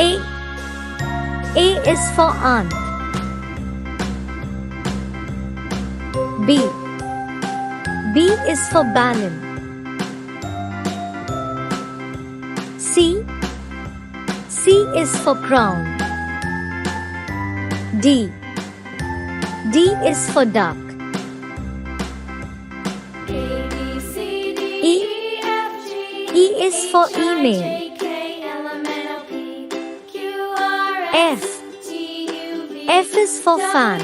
A. A is for aunt. B. B is for balloon. C. C is for crown. D. D is for duck. E. E is for email. F. F is for fan.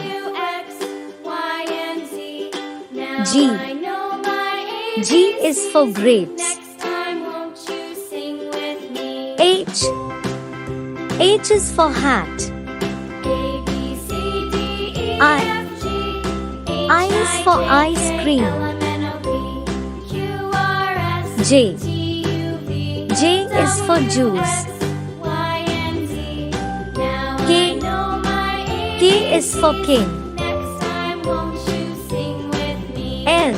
G. G is for grapes. H. H is for hat. I is for ice cream. J. J is for juice. K. K is for king. L.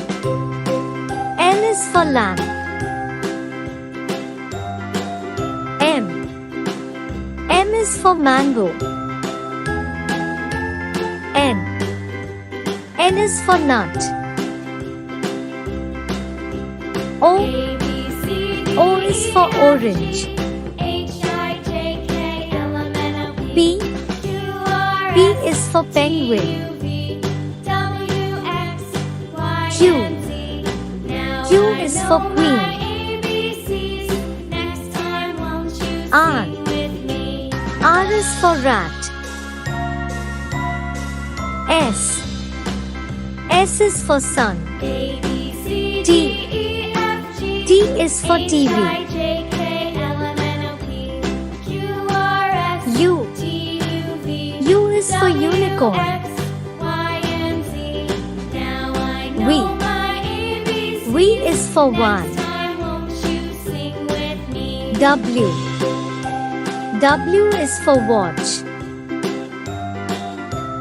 L is for lamp. M. M is for mango. N. N is for nut. O. O is for orange. P. P is for penguin. Q. Q is for queen. R. R is for rat. S. S is for sun. T. T is for TV. U. U is for unicorn. V. V is for one. W. W is for watch.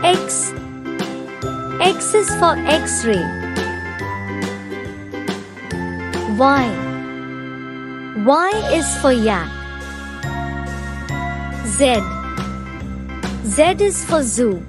X. X is for X-ray. Y. Y is for yak. Z. Z is for zoo.